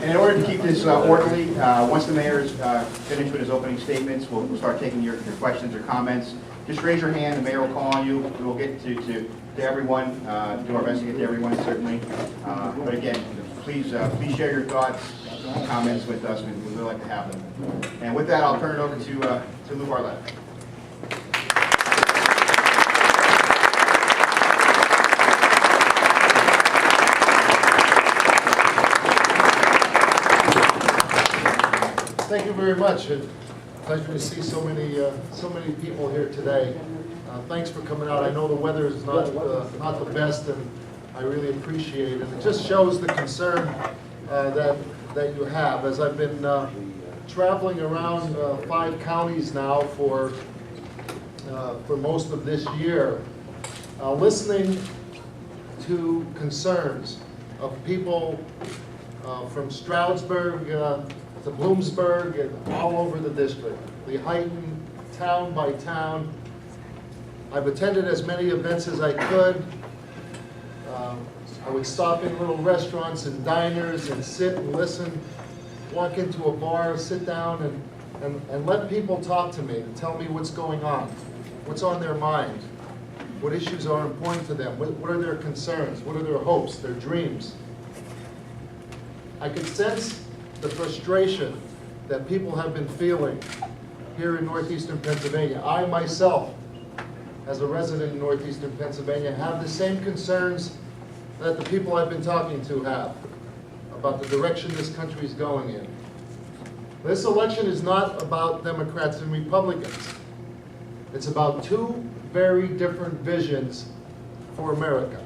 And in order to keep this orderly, once the mayor is finished with his opening statements, we'll start taking your questions or comments. Just raise your hand, the mayor will call on you. We'll get to everyone, do our best to get to everyone, certainly. But again, please share your thoughts, comments with us. We'd really like to have them. And with that, I'll turn it over to Lou Barletta. Thank you very much. It's a pleasure to see so many people here today. Thanks for coming out. I know the weather is not the best, and I really appreciate it. It just shows the concern that you have. As I've been traveling around 5 counties now for most of this year, listening to concerns of people from Stroudsburg to Bloomsburg and all over the district. We heighten town by town. I've attended as many events as I could. I would stop in little restaurants and diners and sit and listen, walk into a bar, sit down and let people talk to me and tell me what's going on, what's on their mind, what issues are important to them, what are their concerns, what are their hopes, their dreams. I could sense the frustration that people have been feeling here in northeastern Pennsylvania. I myself, as a resident in northeastern Pennsylvania, have the same concerns that the people I've been talking to have about the direction this country is going in. This election is not about Democrats and Republicans. It's about 2 very different visions for America.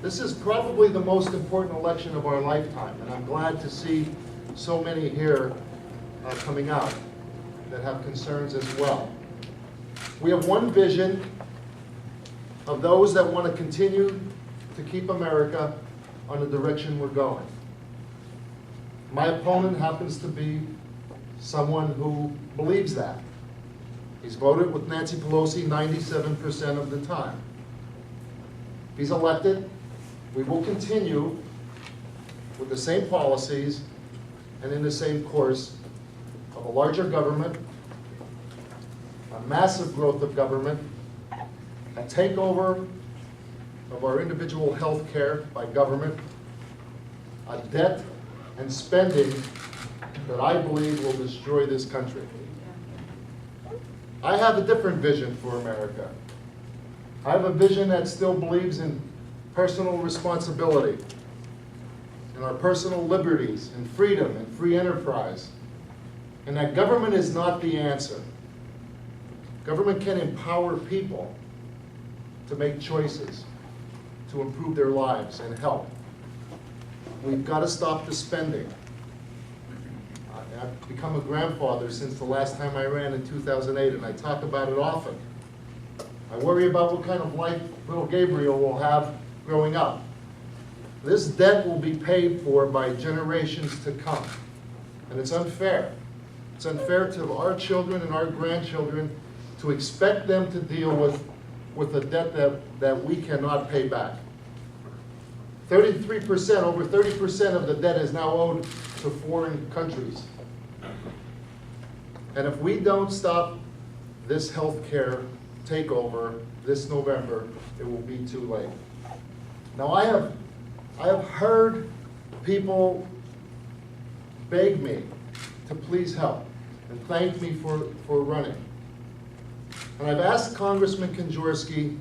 This is probably the most important election of our lifetime, and I'm glad to see so many here coming out that have concerns as well. We have one vision of those that want to continue to keep America on the direction we're going. My opponent happens to be someone who believes that. He's voted with Nancy Pelosi 97% of the time. If he's elected, we will continue with the same policies and in the same course of a larger government, a massive growth of government, a takeover of our individual health care by government, a debt and spending that I believe will destroy this country. I have a different vision for America. I have a vision that still believes in personal responsibility, in our personal liberties, and freedom, and free enterprise, and that government is not the answer. Government can empower people to make choices, to improve their lives and help. We've got to stop the spending. I've become a grandfather since the last time I ran in 2008, and I talk about it often. I worry about what kind of life little Gabriel will have growing up. This debt will be paid for by generations to come, and it's unfair. It's unfair to our children and our grandchildren to expect them to deal with a debt that we cannot pay back. 33%, over 30% of the debt is now owed to foreign countries. And if we don't stop this health care takeover this November, it will be too late. Now I have heard people beg me to please help and thank me for running. And I've asked Congressman Kanjorski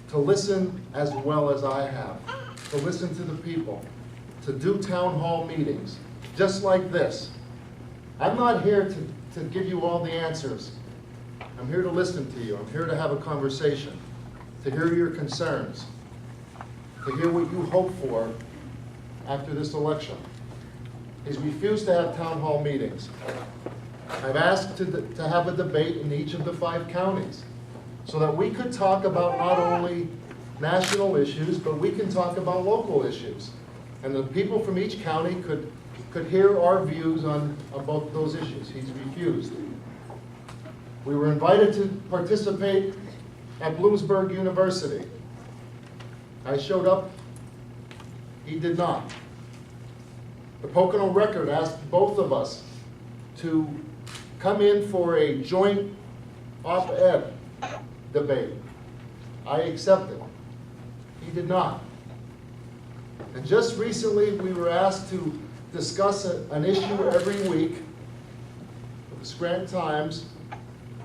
to listen as well as I have, to listen to the people, to do town hall meetings, just like this. I'm not here to give you all the answers. I'm here to listen to you. I'm here to have a conversation, to hear your concerns, to hear what you hope for after this election. He's refused to have town hall meetings. I've asked to have a debate in each of the 5 counties so that we could talk about not only national issues, but we can talk about local issues. And the people from each county could hear our views on both those issues. He's refused. We were invited to participate at Bloomsburg University. I showed up. He did not. The Pocono Record asked both of us to come in for a joint op-ed debate. I accepted. He did not. And just recently, we were asked to discuss an issue every week with the Scranton Times,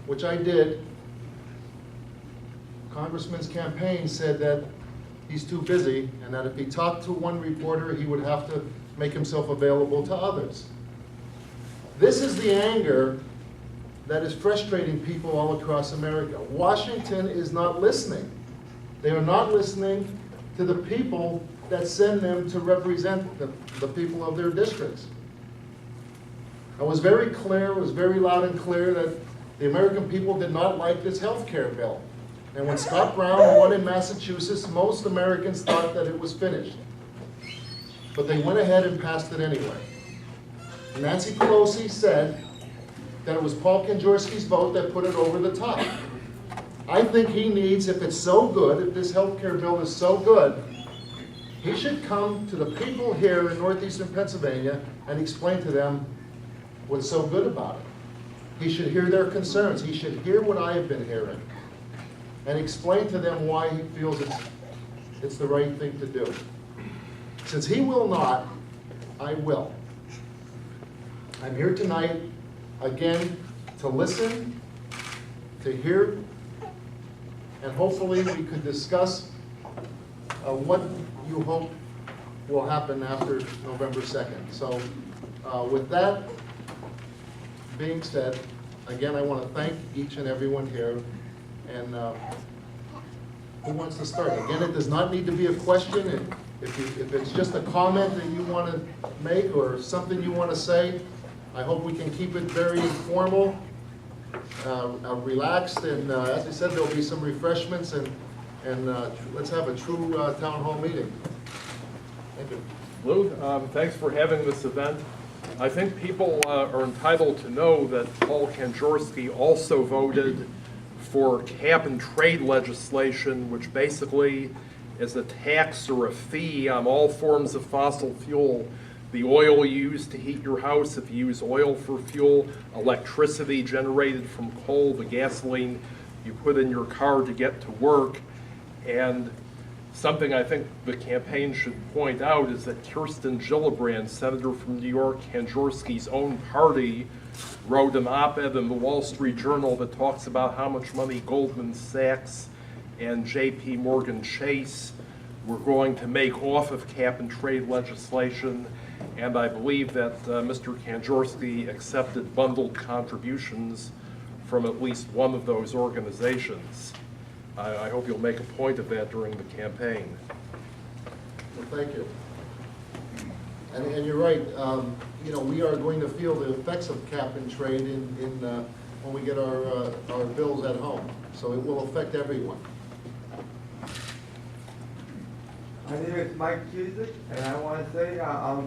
which I did. Congressman's campaign said that he's too busy, and that if he talked to one reporter, he would have to make himself available to others. This is the anger that is frustrating people all across America. Washington is not listening. They are not listening to the people that send them to represent the people of their districts. I was very clear, was very loud and clear that the American people did not like this health care bill. And when Scott Brown won in Massachusetts, most Americans thought that it was finished. But they went ahead and passed it anyway. Nancy Pelosi said that it was Paul Kanjorski's vote that put it over the top. I think he needs, if it's so good, if this health care bill is so good, he should come to the people here in northeastern Pennsylvania and explain to them what's so good about it. He should hear their concerns. He should hear what I have been hearing and explain to them why he feels it's the right thing to do. Since he will not, I will. I'm here tonight, again, to listen, to hear, and hopefully we could discuss what you hope will happen after November 2nd. So with that being said, again, I want to thank each and everyone here. And who wants to start? Again, it does not need to be a question. And if it's just a comment that you want to make or something you want to say, I hope we can keep it very informal, relaxed, and as I said, there'll be some refreshments, and let's have a true town hall meeting. Thank you. Lou, thanks for having this event. I think people are entitled to know that Paul Kanjorski also voted for cap and trade legislation, which basically is a tax or a fee on all forms of fossil fuel. The oil you use to heat your house, if you use oil for fuel, electricity generated from coal, the gasoline you put in your car to get to work. And something I think the campaign should point out is that Kirsten Gillibrand, senator from New York, Kanjorski's own party, wrote an op-ed in the Wall Street Journal that talks about how much money Goldman Sachs and JP Morgan Chase were going to make off of cap and trade legislation. And I believe that Mr. Kanjorski accepted bundled contributions from at least one of those organizations. I hope you'll make a point of that during the campaign. Well, thank you. And you're right. You know, we are going to feel the effects of cap and trade when we get our bills at home. So it will affect everyone. My name is Mike Cusick, and I want to say I'm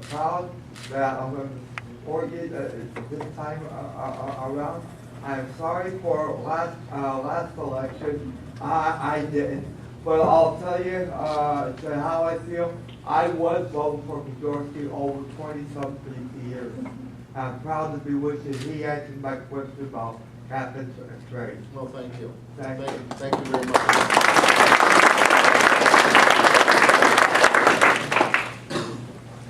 proud that I'm going to support you this time around. I'm sorry for last election, I didn't, but I'll tell you how I feel. I was voting for Kanjorski over 20-something years. I'm proud to be with you. He answered my question about cap and trade. Well, thank you. Thank you. Thank you very much.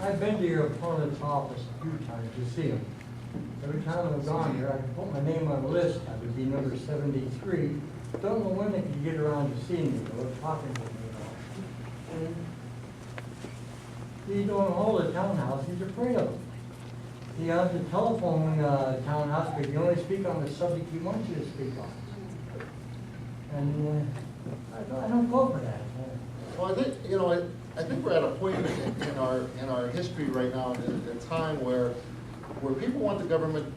I've been to your opponent's office a few times to see him. Every time I've gone here, I can put my name on the list. I would be number 73. Don't know when they can get around to seeing me or talking to me. And he don't hold a townhouse. He's afraid of it. He has a telephone townhouse, but he only speak on the subject he wants you to speak on. And I don't go for that. Well, I think we're at a point in our history right now, in a time where people want the government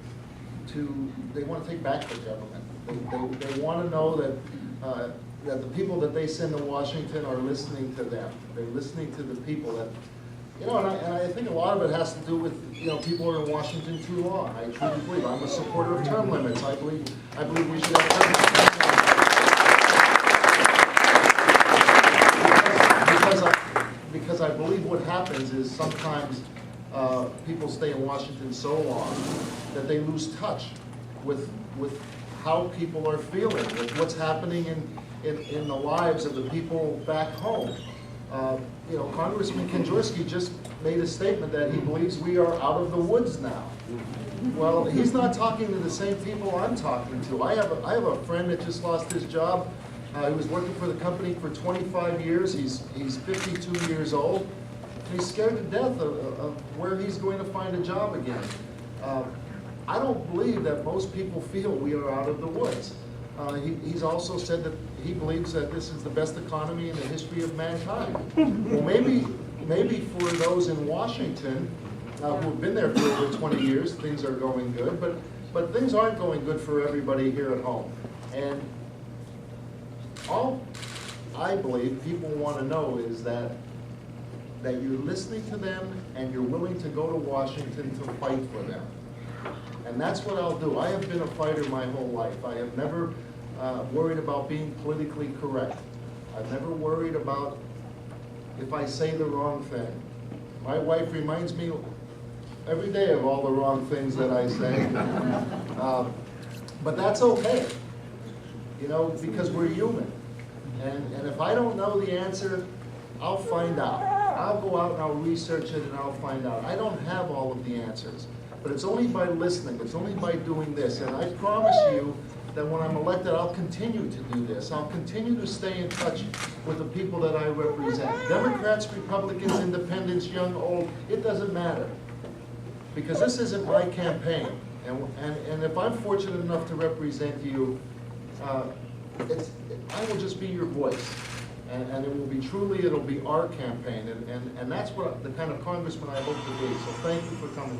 they want to take back the government. They want to know that the people that they send to Washington are listening to them. They're listening to the people that, and I think a lot of it has to do with, people are in Washington too long. I truly believe. I'm a supporter of term limits. I believe we should have term limits. Because I believe what happens is sometimes people stay in Washington so long that they lose touch with how people are feeling, with what's happening in the lives of the people back home. You know, Congressman Kanjorski just made a statement that he believes we are out of the woods now. Well, he's not talking to the same people I'm talking to. I have a friend that just lost his job. He was working for the company for 25 years. He's 52 years old. He's scared to death of where he's going to find a job again. I don't believe that most people feel we are out of the woods. He's also said that he believes that this is the best economy in the history of mankind. Well, maybe for those in Washington who have been there for over 20 years, things are going good, but things aren't going good for everybody here at home. And all I believe people want to know is that you're listening to them and you're willing to go to Washington to fight for them. And that's what I'll do. I have been a fighter my whole life. I have never worried about being politically correct. I've never worried about if I say the wrong thing. My wife reminds me every day of all the wrong things that I say. But that's okay, you know, because we're human. And if I don't know the answer, I'll find out. I'll go out and I'll research it and I'll find out. I don't have all of the answers. But it's only by listening, it's only by doing this. And I promise you that when I'm elected, I'll continue to do this. I'll continue to stay in touch with the people that I represent. Democrats, Republicans, independents, young, old, it doesn't matter. Because this isn't my campaign. And if I'm fortunate enough to represent you, I will just be your voice. And it will be truly, it'll be our campaign. And that's what the kind of congressman I hope to be. So thank you for coming.